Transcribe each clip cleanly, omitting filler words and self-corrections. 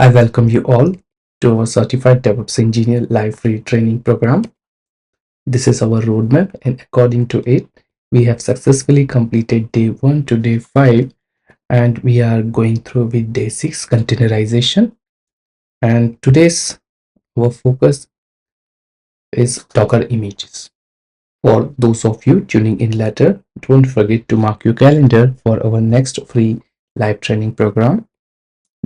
I welcome you all to our Certified DevOps Engineer live free training program. This is our roadmap, and according to it, we have successfully completed day 1 to day 5, and we are going through with day 6 containerization. And today's our focus is Docker images. For those of you tuning in later, don't forget to mark your calendar for our next free live training program.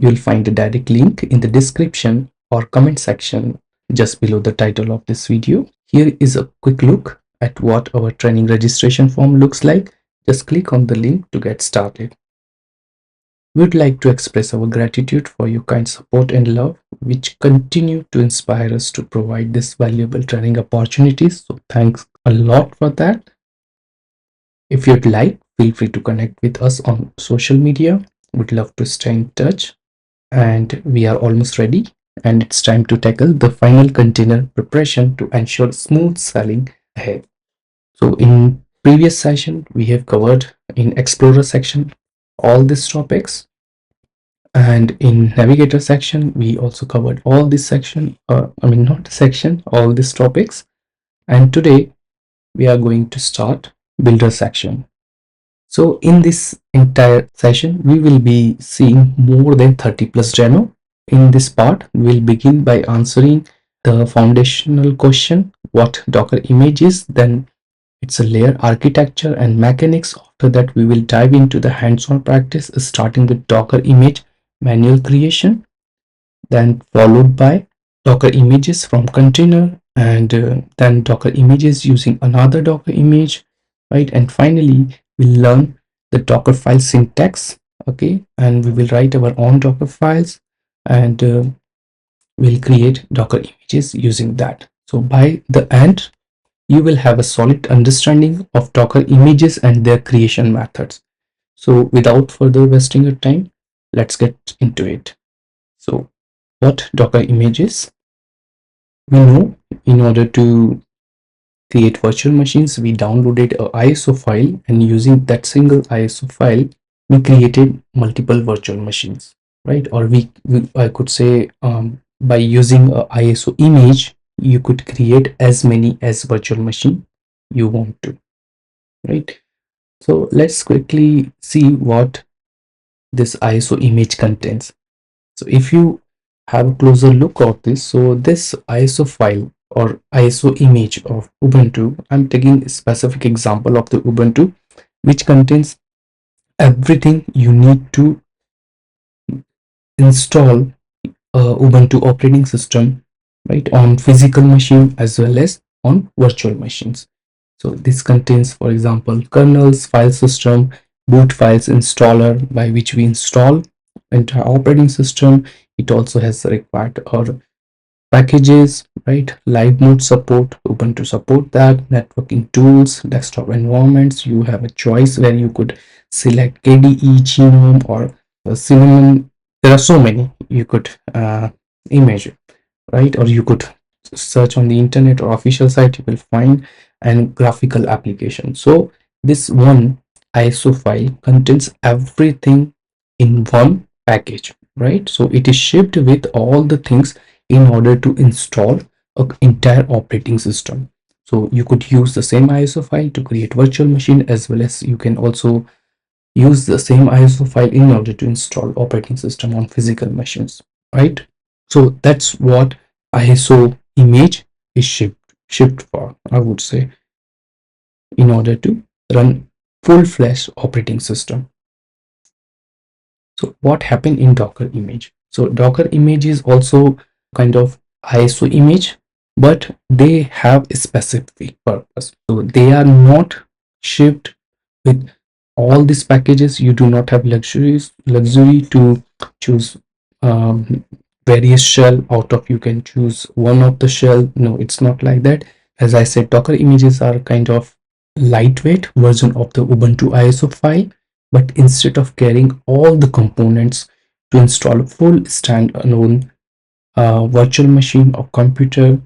You'll find a direct link in the description or comment section just below the title of this video. Here is a quick look at what our training registration form looks like. Just click on the link to get started. We would like to express our gratitude for your kind support and love, which continue to inspire us to provide this valuable training opportunities. So thanks a lot for that. If you'd like, feel free to connect with us on social media. We'd love to stay in touch. And we are almost ready, and it's time to tackle the final container preparation to ensure smooth sailing ahead. So in previous session we have covered in explorer section all these topics, and in navigator section we also covered all this section, not section, all these topics. And today we are going to start builder section. So in this entire session, we will be seeing more than 30 plus demo. In this part, we'll begin by answering the foundational question, what Docker image is, then it's a layer architecture and mechanics. After that, we will dive into the hands-on practice, starting with Docker image manual creation, then followed by Docker images from container, and then Docker images using another Docker image, right? And finally, we'll learn the Docker file syntax, okay? And we will write our own Docker files, and we'll create Docker images using that. So by the end, you will have a solid understanding of Docker images and their creation methods. So without further wasting your time, let's get into it. So what Docker images? We know in order to create virtual machines, we downloaded a ISO file, and using that single ISO file, we created multiple virtual machines, right? Or I could say by using a ISO image, you could create as many as virtual machine you want to, right? So let's quickly see what this ISO image contains. So if you have a closer look at this, so this ISO file or ISO image of Ubuntu, I'm taking a specific example of the Ubuntu, which contains everything you need to install Ubuntu operating system, right, on physical machine as well as on virtual machines. So this contains, for example, kernels, file system, boot files installer by which we install entire operating system. It also has required or packages, right? Live mode support, Ubuntu support that, networking tools, desktop environments. You have a choice where you could select KDE, Genome, or Cinnamon. There are so many you could imagine, right? Or you could search on the internet or official site, you will find and graphical application. So this one ISO file contains everything in one package, right? So it is shipped with all the things in order to install an entire operating system. So you could use the same ISO file to create virtual machine, as well as you can also use the same ISO file in order to install operating system on physical machines, right? So that's what ISO image is shipped for, I would say, in order to run full-fledged operating system. So what happened in Docker image? So Docker image is also kind of ISO image, but they have a specific purpose. So they are not shipped with all these packages. You do not have luxury to choose various shell out of, you can choose one of the shell. No, it's not like that. As I said, Docker images are kind of lightweight version of the Ubuntu ISO file, but instead of carrying all the components to install a full standalone virtual machine or computer,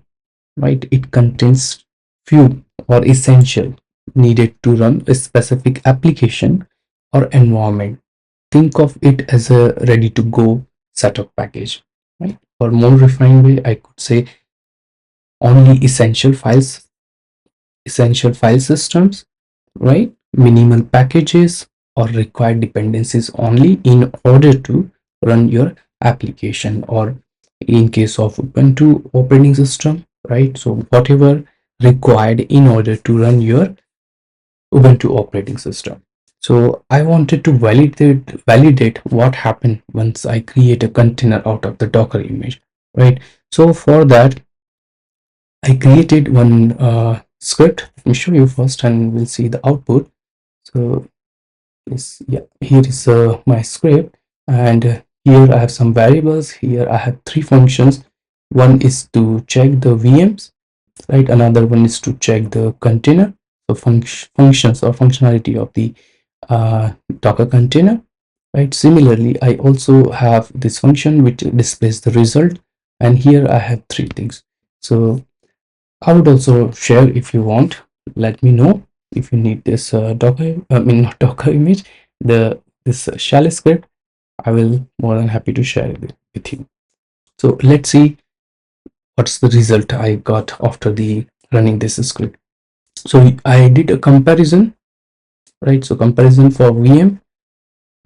right, it contains few or essential needed to run a specific application or environment. Think of it as a ready to go setup package. right? Or more refined way, I could say only essential file systems, right? Minimal packages or required dependencies only in order to run your application, or in case of Ubuntu operating system, right? So whatever required in order to run your Ubuntu operating system. So I wanted to validate what happened once I create a container out of the Docker image, right? So for that, I created one script. Let me show you first, and we'll see the output. So yeah, here is my script, and here I have some variables. Here I have three functions. One is to check the VMs, right? Another one is to check the container, so functions or functionality of the Docker container, right? Similarly, I also have this function which displays the result, and here I have three things. So I would also share, if you want, let me know if you need this Docker, I mean not Docker image, this shell script. I will more than happy to share it with you. So let's see what's the result I got after the running this script. So I did a comparison, right? So comparison for VM.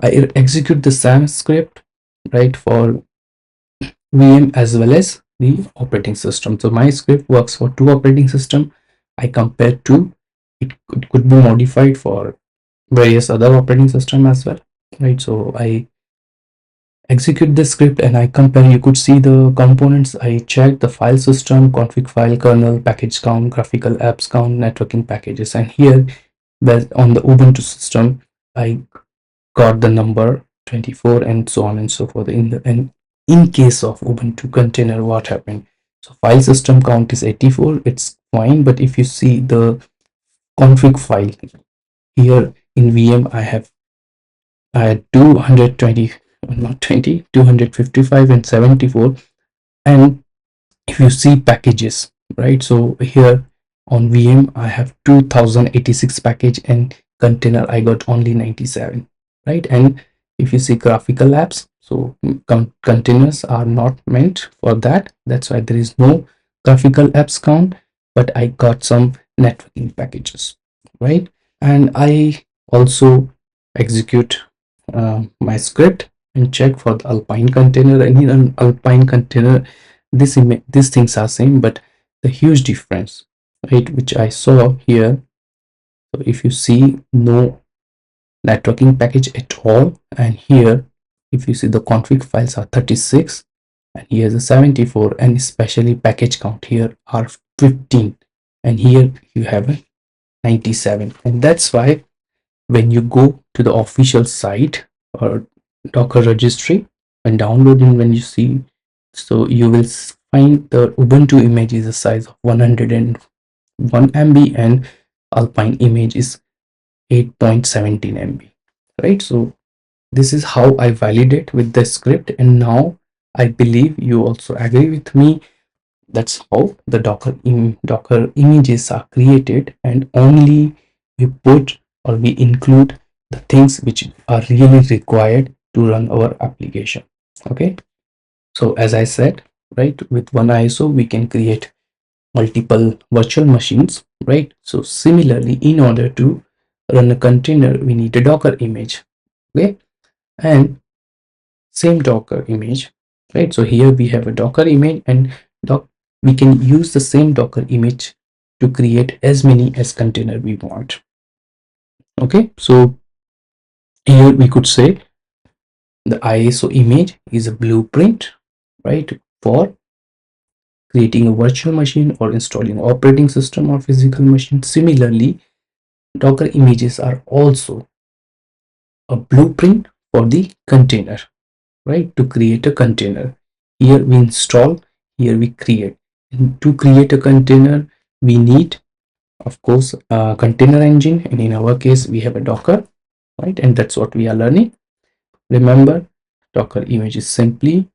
I execute the same script, right, for VM as well as the operating system. So my script works for two operating system. I compare two. It could be modified for various other operating system as well, right? So I execute the script and I compare. You could see the components. I check the file system, config file, kernel, package count, graphical apps count, networking packages, and here on the Ubuntu system, I got the number 24 and so on and so forth. And in case of Ubuntu container, what happened? So file system count is 84. It's fine, but if you see the config file here in VM, I had 220, not 20, 255 and 74. And if you see packages, right? So here on VM, I have 2086 package, and container I got only 97, right? And if you see graphical apps, so containers are not meant for that. That's why there is no graphical apps count, but I got some networking packages, right? And I also execute my script and check for the Alpine container. And in an Alpine container, these things are same, but the huge difference, right, which I saw here. So if you see no networking package at all, and here if you see the config files are 36 and here's a 74, and especially package count here are 15, and here you have a 97. And that's why when you go to the official site or Docker registry and download, and when you see, so you will find the Ubuntu image is a size of 101 MB and Alpine image is 8.17 MB, right? So this is how I validate with the script, and now I believe you also agree with me. That's how the Docker images are created, and only we put or we include the things which are really required to run our application. Okay, so as I said, right, with one ISO we can create multiple virtual machines, right? So similarly, in order to run a container, we need a Docker image. Okay, and same Docker image, right? So here we have a Docker image, and we can use the same Docker image to create as many as container we want. Okay, so here we could say the ISO image is a blueprint, right, for creating a virtual machine or installing operating system or physical machine. Similarly, Docker images are also a blueprint for the container, right, to create a container. Here we install, here we create. And to create a container, we need, of course, a container engine, and in our case we have a Docker, right? And that's what we are learning. Remember, Docker image is simply,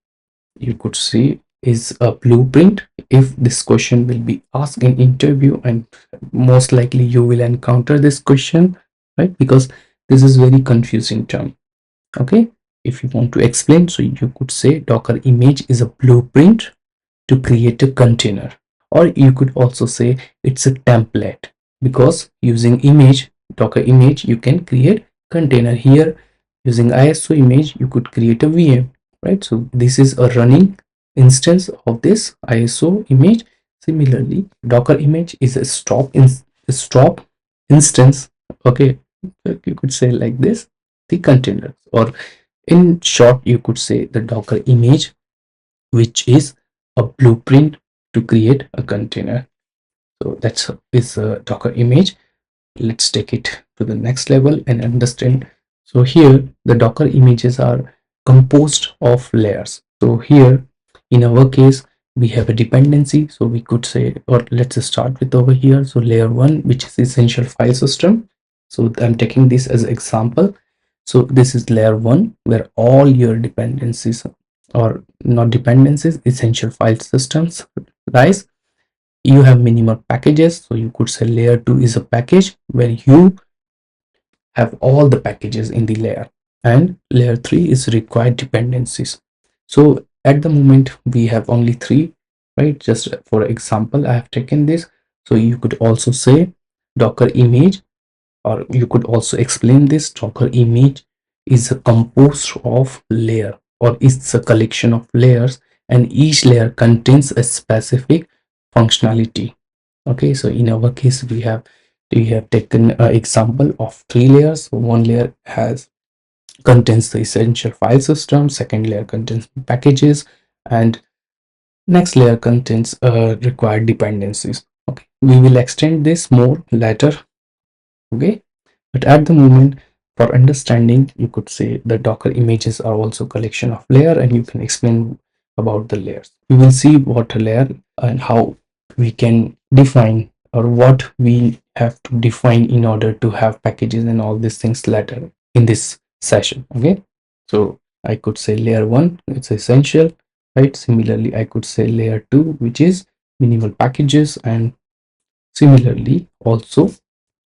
you could see, is a blueprint. If this question will be asked in interview, and most likely you will encounter this question, right, because this is very confusing term. Okay, if you want to explain, so you could say Docker image is a blueprint to create a container, or you could also say it's a template, because using image, Docker image, you can create container. Here using ISO image, you could create a VM, right? So this is a running instance of this ISO image. Similarly, Docker image is a stop instance. Okay, you could say like this, the container, or in short you could say the Docker image, which is a blueprint to create a container. So that's is a Docker image. Let's take it to the next level and understand. So here the Docker images are composed of layers. So here in our case we have a dependency, so we could say, or let's start with over here. So layer 1, which is essential file system. So I'm taking this as an example. So this is layer 1, where all your dependencies, or not dependencies, essential file systems lies. You have minimal packages, so you could say layer 2 is a package where you have all the packages in the layer, and layer 3 is required dependencies. So at the moment we have only 3, right? Just for example I have taken this. So you could also say Docker image, or you could also explain this: Docker image is a composed of layer, or it's a collection of layers, and each layer contains a specific functionality. Okay, so in our case we have taken an example of 3 layers. So one layer has contains the essential file system, second layer contains packages, and next layer contains required dependencies. Okay, we will extend this more later. Okay, but at the moment, for understanding, you could say the Docker images are also collection of layer, and you can explain about the layers. We will see what a layer and how we can define, or what we have to define in order to have packages and all these things later in this session. Okay, so I could say layer 1, it's essential, right? Similarly, I could say layer 2, which is minimal packages, and similarly also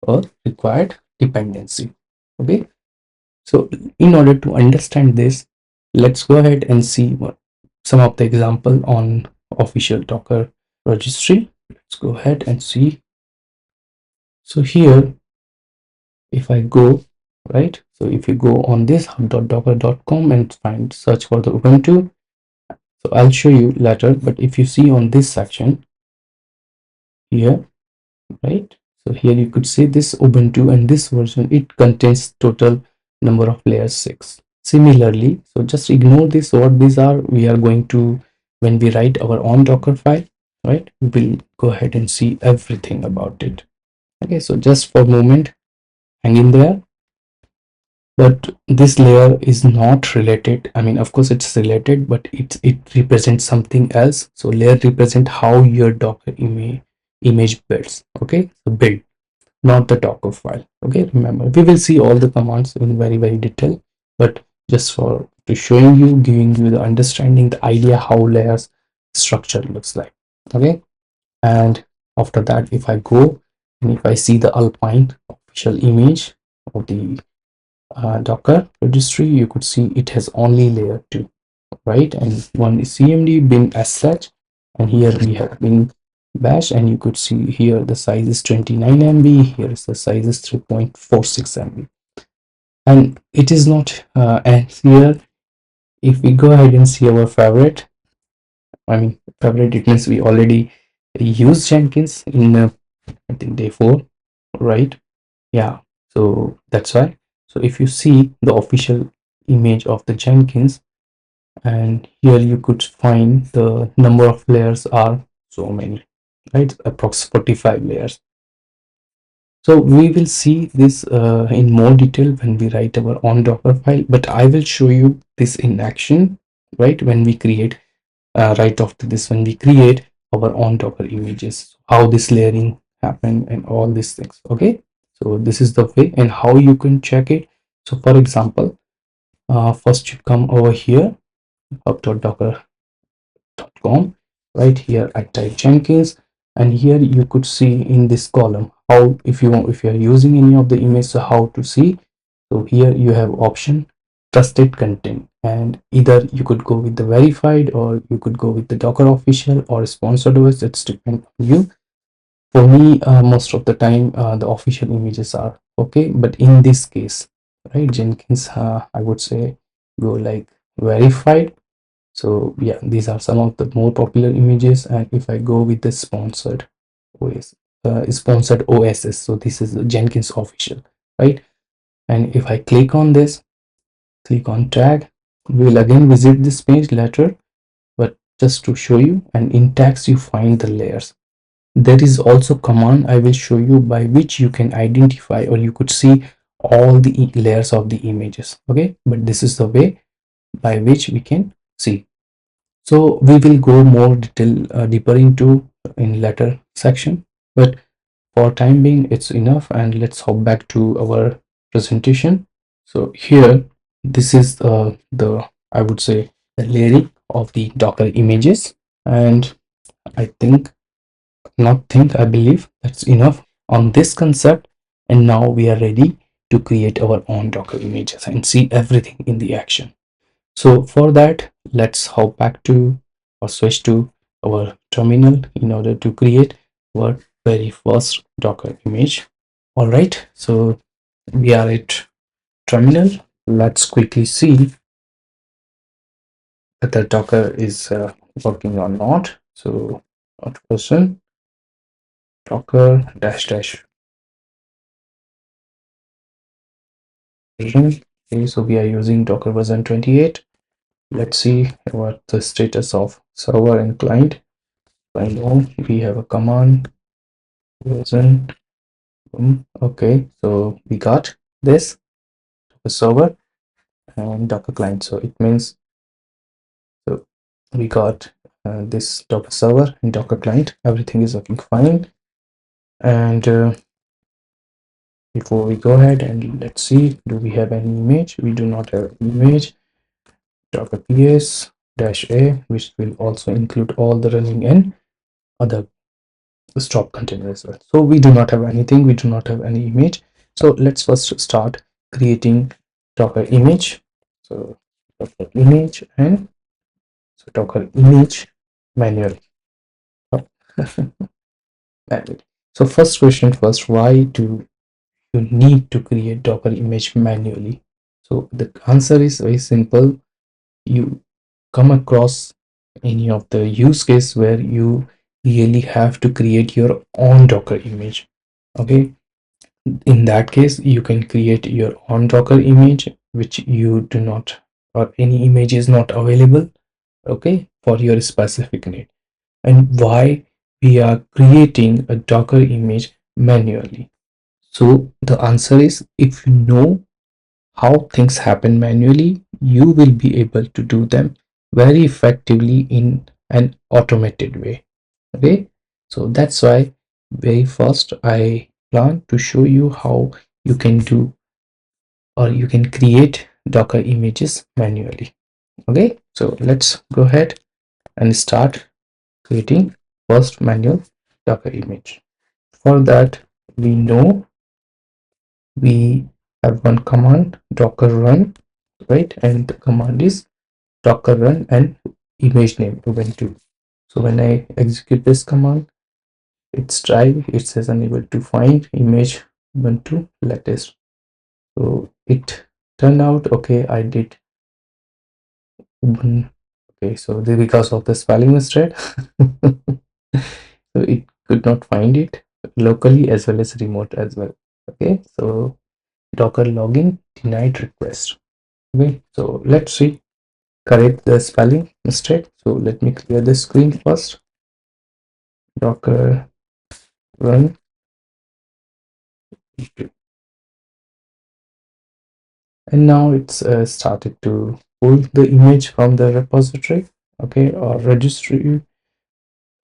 a required dependency. Okay, so in order to understand this, let's go ahead and see some of the example on official Docker registry. Let's go ahead and see. So here if I go, right, so if you go on this hub.docker.com and find search for the Ubuntu, so I'll show you later, but if you see on this section here, right, so here you could see this Ubuntu, and this version, it contains total number of layers 6. Similarly, so just ignore this, what these are. We are going to, when we write our own Docker file, right, we'll go ahead and see everything about it. Okay, so just for a moment hang in there. But this layer is not related, I mean, of course it's related, but it represents something else. So layer represent how your Docker image builds. Okay, so build, not the Docker file. Okay, remember, we will see all the commands in very detail, but just for to showing you, giving you the understanding, the idea how layers structure looks like. Okay, and after that, if I go and if I see the Alpine official image of the Docker registry, you could see it has only layer 2, right? And one is CMD bin as such, and here we have bin bash, and you could see here the size is 29 MB. Here is the size is 3.46 MB, and it is not and here if we go ahead and see our favorite, I mean favorite, it means we already use Jenkins in I think day 4, right? Yeah, so that's why. So if you see the official image of the Jenkins, and here you could find the number of layers are so many, right? Approximately 45 layers. So we will see this in more detail when we write our own Docker file, but I will show you this in action, right? When we create right after this, when we create our own Docker images, how this layering happen and all these things. Okay, so this is the way and how you can check it. So for example, first you come over here, hub.docker.com. Right here I type Jenkins, and here you could see in this column how, if you are using any of the image, so how to see. So here you have option trusted content, and either you could go with the verified or you could go with the Docker official or sponsored OS. It's depend on you. For me, most of the time the official images are okay, but in this case, right, Jenkins, I would say go like verified. So yeah, these are some of the more popular images. And if I go with the sponsored OS, sponsored OSS, so this is the Jenkins official, right? And if I click on this, click on tag, we will again visit this page later, but just to show you, and in tags you find the layers. There is also command I will show you by which you can identify, or you could see all the layers of the images. Okay, but this is the way by which we can see. So we will go more detail deeper into in later section, but for time being it's enough, and let's hop back to our presentation. So here, this is the, I would say, the layering of the Docker images, and I think, not think, I believe that's enough on this concept. And now we are ready to create our own Docker images and see everything in the action. So for that, let's hop back to or switch to our terminal in order to create our very first Docker image. All right, so we are at terminal. Let's quickly see whether Docker is working or not. So not person Docker dash dash version. Okay, so we are using Docker version 28. Let's see what the status of server and client. I know we have a command version. Okay, so we got this Docker server and Docker client. So it means, so we got this Docker server and Docker client. Everything is working fine. And before we go ahead and let's see, do we have any image? We do not have an image. Docker ps -a, which will also include all the running and other stop container as well. So we do not have anything, we do not have any image. So let's first start creating Docker image. So Docker image, and so Docker image manually. Manually. So first question first, why do you need to create Docker image manually? So the answer is very simple. You come across any of the use case where you really have to create your own Docker image. Okay, in that case you can create your own Docker image which you do not, or any image is not available, okay, for your specific need. And why we are creating a Docker image manually? So the answer is, if you know how things happen manually, you will be able to do them very effectively in an automated way. Okay, so that's why very first I plan to show you how you can do, or you can create Docker images manually. Okay, so let's go ahead and start creating first manual Docker image. For that, we know we have one command, docker run, right? And the command is docker run and image name ubuntu. So when I execute this command, it's try, it says unable to find image ubuntu latest. So it turned out okay. I did okay, so because of the spelling mistake, so it could not find it locally as well as remote as well. Okay, so docker login denied request. Okay, so let's see, correct the spelling mistake. So let me clear the screen first. Docker run, and now it's started to pull the image from the repository, okay, or registry,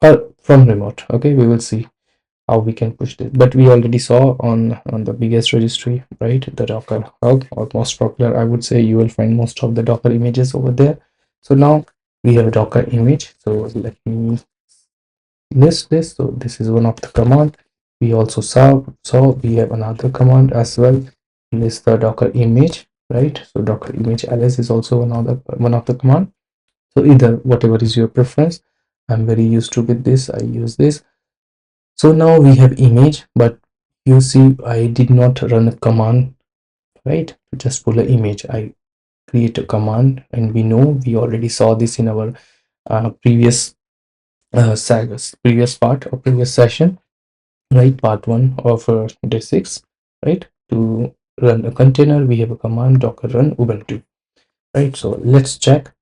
or from remote. Okay, we will see how we can push this, but we already saw on the biggest registry, right, the Docker hub, or most popular, I would say. You will find most of the Docker images over there. So now we have a Docker image. So let me list this. So this is one of the command. We also saw we have another command as well. This is the Docker image. right? So docker image ls is also one of the command. So either whatever is your preference, I'm very used to with this, I use this. So now we have image, but you see I did not run a command, right? To just pull an image, I create a command, and we know we already saw this in our previous previous part or previous session, right? Part one of day 6, right? To run a container, we have a command docker run ubuntu, right? So let's check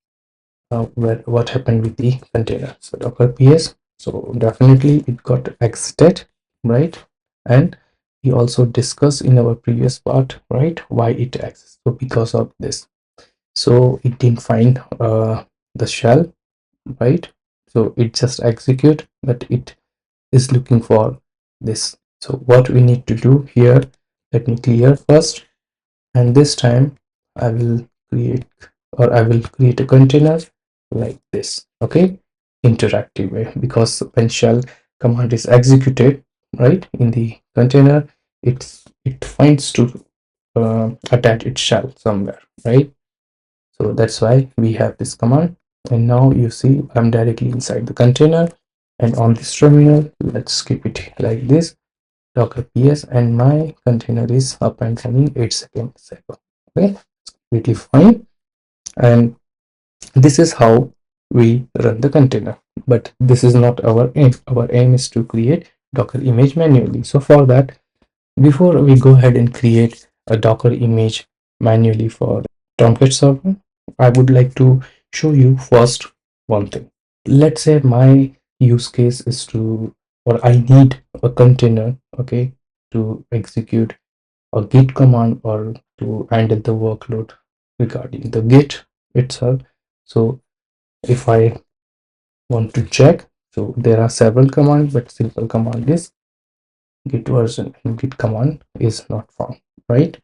what happened with the container. So docker ps, so definitely it got exited, right? And we also discussed in our previous part, right, why it exists. So because of this, so it didn't find the shell, right? So it just execute, but it is looking for this. So what we need to do here, let me clear first, and this time I will create a container like this, okay? Interactive way, because when shell command is executed, right, in the container, it finds to attach its shell somewhere, right? So that's why we have this command. And now you see I'm directly inside the container, and on this terminal, let's keep it like this, docker ps, and my container is up and running 8 seconds ago. Okay, it's completely fine. And this is how we run the container, but this is not our aim. Our aim is to create docker image manually. So for that, before we go ahead and create a docker image manually for Tomcat server, I would like to show you first one thing. Let's say my use case is to, or I need a container, okay, to execute a git command or to handle the workload regarding the git itself. So if I want to check, so there are several commands, but simple command is git version, and git command is not found, right?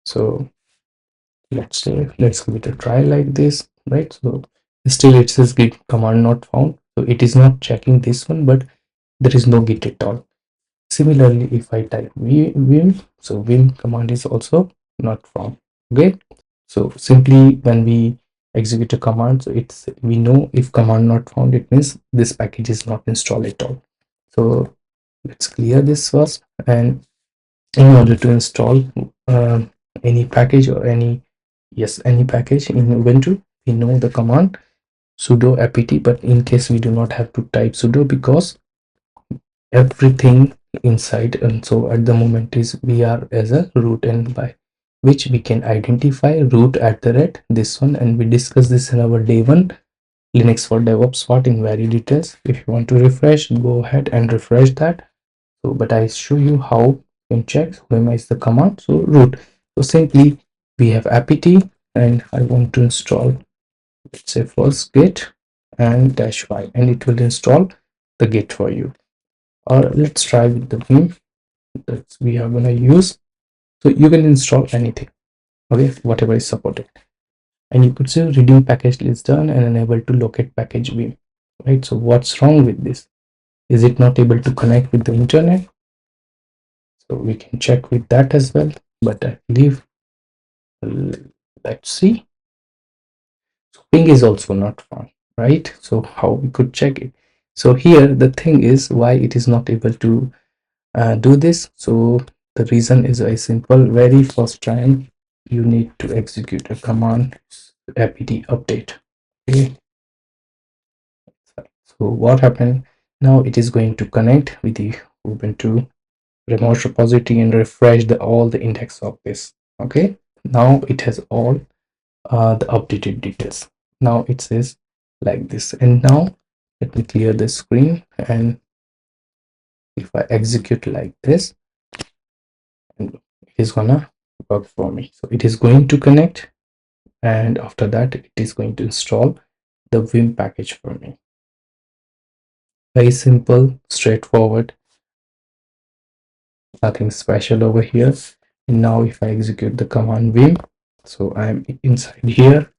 So let's give it a try like this, right? So still it says git command not found, so it is not checking this one, but there is no git at all. Similarly, if I type vim, so vim command is also not found. Okay, so simply when we execute a command, so it's, we know if command not found, it means this package is not installed at all. So let's clear this first. And in order to install any package or any package in ubuntu, we know the command sudo apt, but in case we do not have to type sudo, because everything inside, and so at the moment is we are as a root, and by which we can identify root at the rate this one, and we discuss this in our day 1 linux for devops part in very details. If you want to refresh, go ahead and refresh that. So but I show you how you can check whom is the command. So root, so simply we have apt, and I want to install, let's say first git and -y, and it will install the git for you. Or let's try with the vim that we are going to use. So you can install anything, okay, whatever is supported, and you could say redeem package list done and unable to locate package vim, right? So what's wrong with this? Is it not able to connect with the internet? So we can check with that as well, but I believe, let's see. So ping is also not found, right? So how we could check it? So here the thing is why it is not able to do this. So the reason is very simple. Very first time you need to execute a command apt update, okay? So what happened now, it is going to connect with the ubuntu remote repository and refresh all the index of this, okay? Now it has all the updated details. Now it says like this, and now let me clear the screen, and if I execute like this, and it is gonna work for me. So it is going to connect, and after that it is going to install the vim package for me. Very simple, straightforward, nothing special over here. And now if I execute the command vim, so I'm inside here,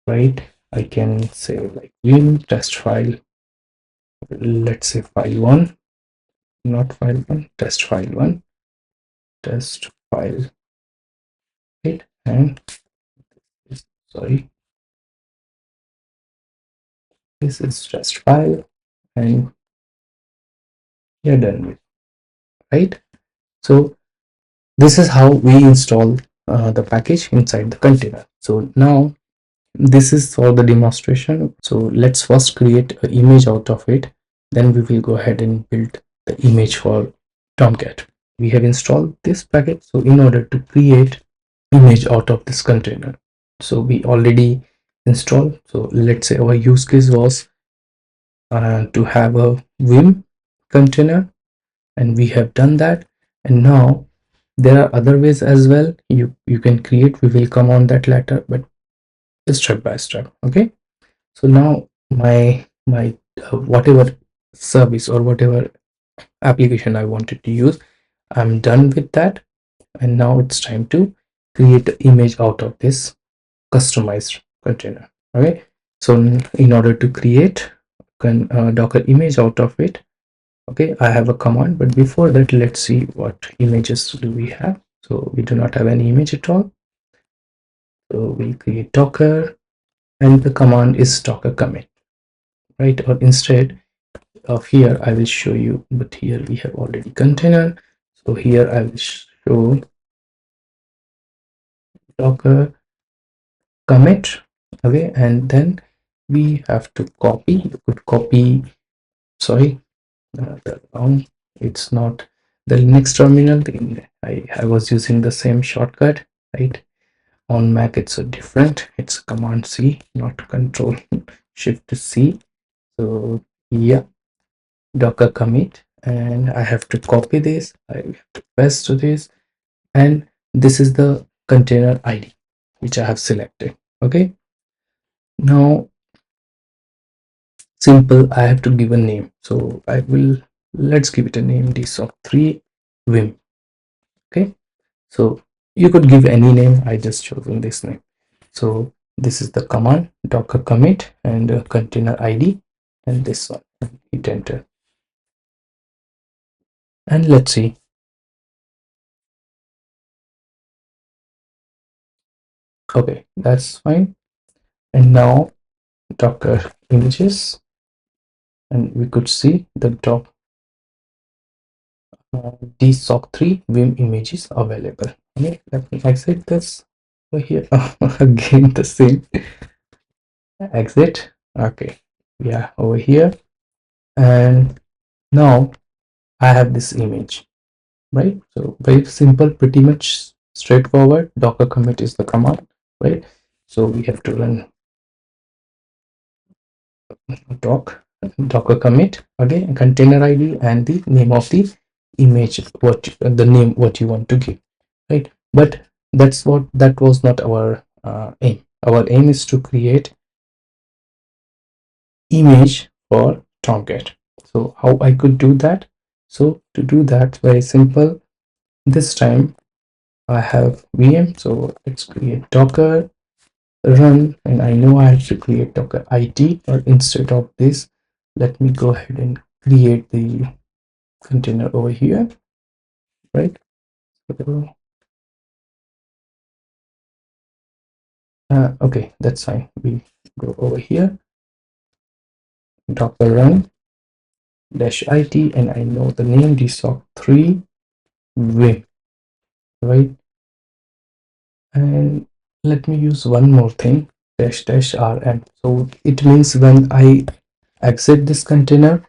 right? I can say like vim test file, let's say file 1, not file 1, test file 1, test file, right? And sorry, this is just file, and you're done with, right? So this is how we install the package inside the container. So now this is for the demonstration. So let's first create an image out of it, then we will go ahead and build the image for Tomcat. We have installed this package, so in order to create image out of this container, so we already installed. So let's say our use case was to have a Vim container, and we have done that. And now there are other ways as well you can create. We will come on that later, but step by step. Okay, so now my whatever service or whatever application I wanted to use, I'm done with that. And now it's time to create an image out of this customized container. Okay, so in order to create docker image out of it, okay, I have a command. But before that, let's see what images do we have. So we do not have any image at all, so we create docker, and the command is docker commit, right? Or instead of here, I will show you, but here we have already container. So here I will show docker commit. Okay, and then we have to copy. You could copy, sorry, the wrong, it's not the Linux terminal. I was using the same shortcut, right? On Mac it's a different, it's command C, not control shift C. So yeah, docker commit, and I have to copy this, I have to paste to this, and this is the container ID which I have selected. Okay, now simple, I have to give a name. So I will, let's give it a name, DSOC3 Vim. Okay, so you could give any name, I just chosen this name. So this is the command docker commit and container ID, and this one, hit enter, and let's see. Okay, that's fine. And now docker images, and we could see the DSOC3 Vim images available. Okay, let me exit this over here. Again the same, exit. Okay, yeah, over here, and now I have this image, right? So very simple, pretty much straightforward. Docker commit is the command, right? So we have to run docker commit, again container ID and the name of the image, what the name what you want to give, right? But that was not our aim. Our aim is to create image for Tomcat. So how I could do that? So to do that, very simple. This time I have VM, so let's create docker run, and I know I have to create docker IT, or instead of this, let me go ahead and create the container over here, right? So, okay, that's fine. We go over here, docker run dash IT, and I know the name DSOC3 Vim, right? And let me use one more thing, dash dash rm. So it means when I exit this container,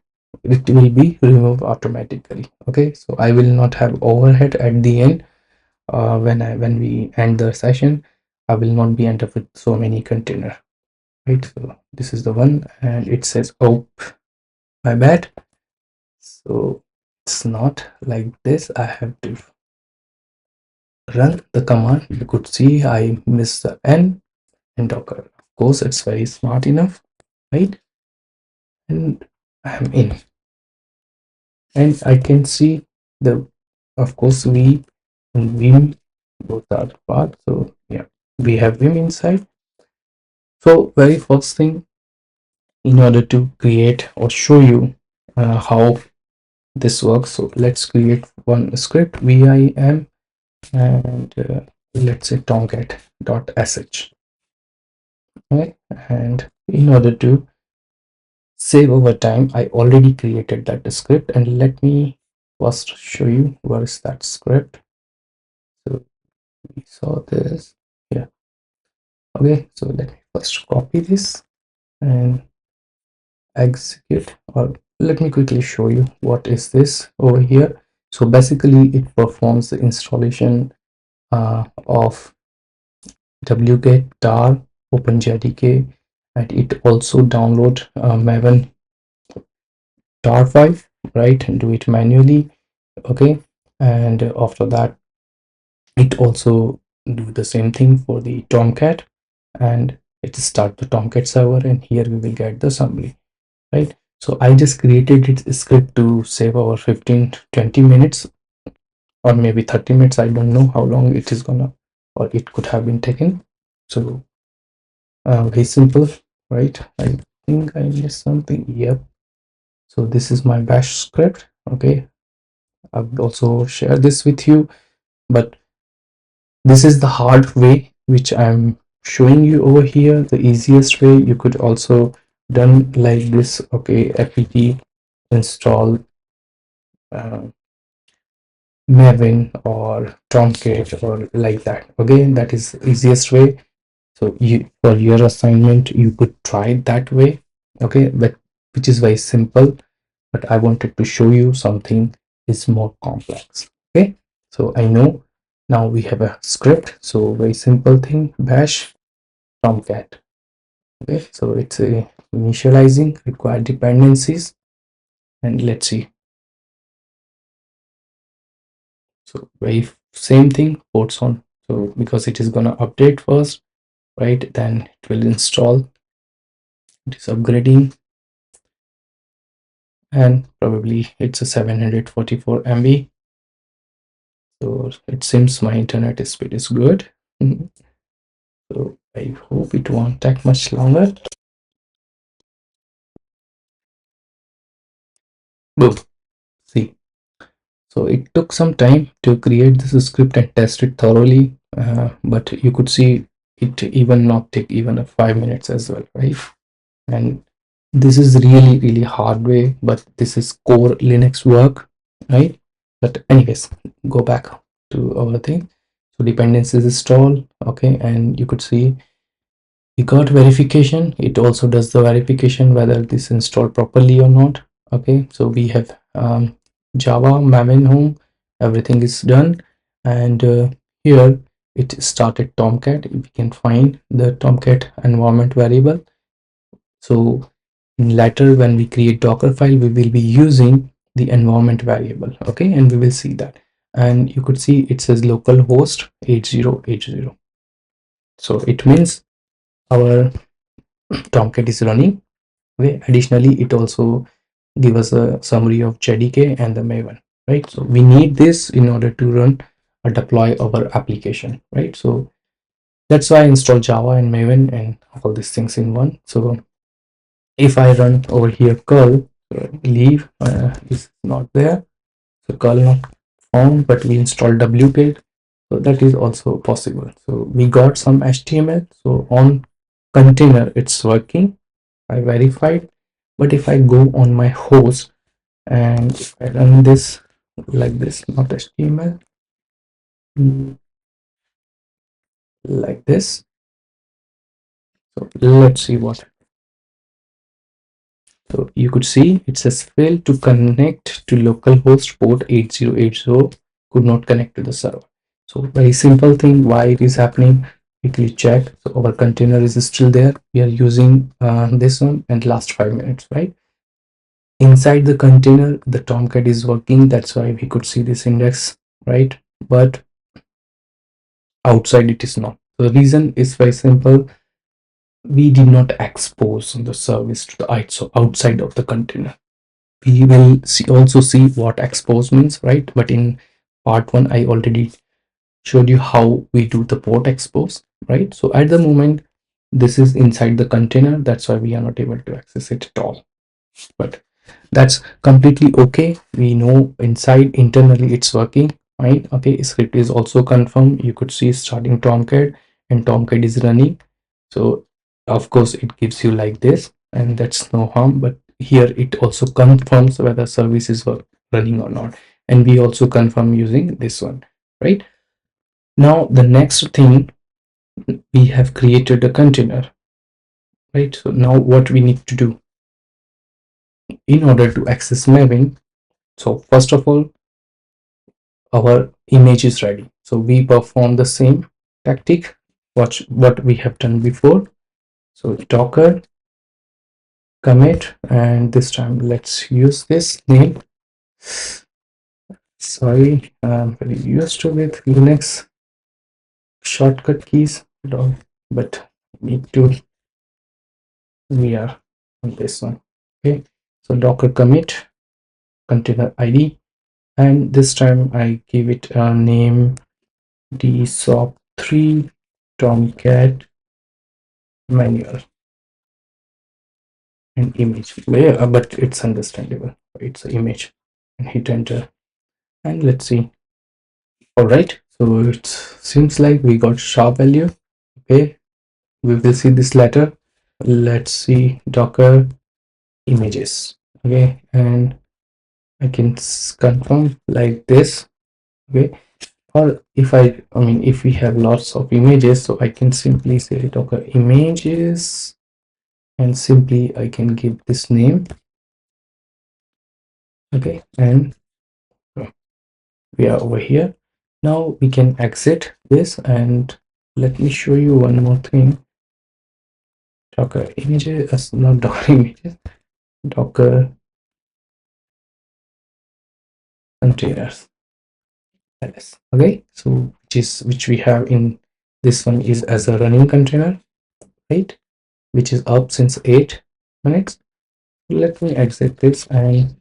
it will be removed automatically. Okay, so I will not have overhead at the end. When we end the session, I will not be end up with so many container, right? So this is the one, and it says, oh, my bad. So it's not like this. I have to run the command. You could see I missed the n in docker. Of course, it's very smart enough, right? And I'm in, and I can see the, of course, we and Vim both are part. So yeah, we have Vim inside. So very first thing, in order to create or show you how this works, so let's create one script, vim, and let's say tomcat.sh. Okay, and in order to save over time, I already created that script, and let me first show you where is that script. So we saw this. Yeah. Okay, so let me first copy this and execute, or let me quickly show you what is this over here. So basically it performs the installation of wget tar openjdk, and it also download maven tar file, right, and do it manually. Okay, and after that it also do the same thing for the tomcat, and it start the tomcat server, and here we will get the summary, right? So I just created it script to save our 15 to 20 minutes, or maybe 30 minutes. I don't know how long it is gonna, or it could have been taken. So very simple, right? I think I missed something. Yep. So this is my bash script. Okay, I will also share this with you, but this is the hard way which I'm showing you over here. The easiest way, you could also done like this. Okay, apt install uh, maven or tomcat or like that. Okay, that is easiest way. So you, for your assignment, you could try it that way. Okay, but which is very simple, but I wanted to show you something is more complex. Okay, so I know now we have a script. So very simple thing, bash tomcat. Okay, so it's a initializing required dependencies, and let's see. So very same thing, ports on. So because it is gonna update first, right, then it will install. It is upgrading, and probably it's a 744 MB. So it seems my internet speed is good. So I hope it won't take much longer. Boom. See. So it took some time to create this script and test it thoroughly, but you could see it even not take even a 5 minutes as well, right? And this is really hard way, but this is core Linux work, right? But anyways, go back to our thing. So dependencies install, okay, and you could see we got verification. It also does the verification whether this installed properly or not. Okay, so we have java maven home, everything is done, and here it started tomcat. We can find the tomcat environment variable. So later when we create docker file, we will be using the environment variable. Okay, and we will see that, and you could see it says localhost 8080. So it means our tomcat is running. Okay, additionally it also give us a summary of jdk and the maven, right? So we need this in order to run or deploy our application, right? So that's why I install java and maven and all these things in one. So if I run over here curl, leave is not there, so curl not found, but we install wget, so that is also possible. So we got some html, so on container it's working, I verified. But if I go on my host and if I run this like this, not html, like this, so let's see what. So you could see it says failed to connect to localhost port 8080, could not connect to the server. So very simple thing why it is happening. Quickly check. So our container is still there. We are using this one, and last 5 minutes, right? Inside the container, the tomcat is working. That's why we could see this index, right? But outside it is not. The reason is very simple. We did not expose the service to the outside of the container. We will also see what expose means, right? But in part one, I already showed you how we do the port expose, right? So at the moment, this is inside the container. That's why we are not able to access it at all. But that's completely okay. We know inside internally it's working fine. Okay, script is also confirmed. You could see starting tomcat, and tomcat is running. So Of course it gives you like this, and that's no harm, but here it also confirms whether service is running or not, and we also confirm using this one, right? Now the next thing, we have created a container, right? So now what we need to do in order to access Maven, so first of all, our image is ready, so we perform the same tactic, what we have done before. So docker commit, and this time let's use this name. Sorry, I'm very used to with Linux shortcut keys, but need to, we are on this one. Okay, so docker commit container ID, and this time I give it a name DSOP3 Tomcat manual and image. Yeah, but it's understandable. It's an image, and hit enter, and let's see. All right, so it seems like we got sharp value. Okay, we will see this later. Let's see docker images. Okay, and I can confirm like this. Okay, or if I mean if we have lots of images, so I can simply say docker images, and simply I can give this name. Okay, and we are over here. Now we can exit this, and let me show you one more thing. Docker images, not docker images, docker containers. Okay, so which we have in this one is as a running container, right, which is up since 8 minutes. Let me exit this, and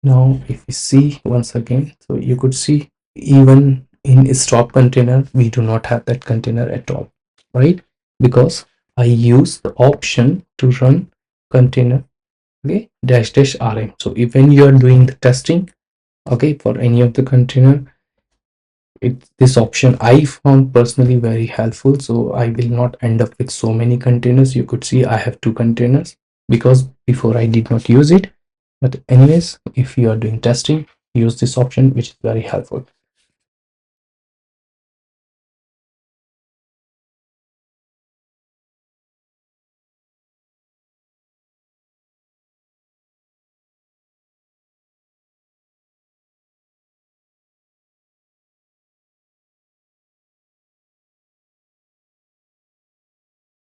now if we see once again, so you could see even in a stop container we do not have that container at all, right, because I use the option to run container, okay, dash dash rm. So if when you are doing the testing, okay, for any of the container, this option I found personally very helpful, so I will not end up with so many containers. You could see I have 2 containers because before I did not use it. But anyways, if you are doing testing, use this option, which is very helpful.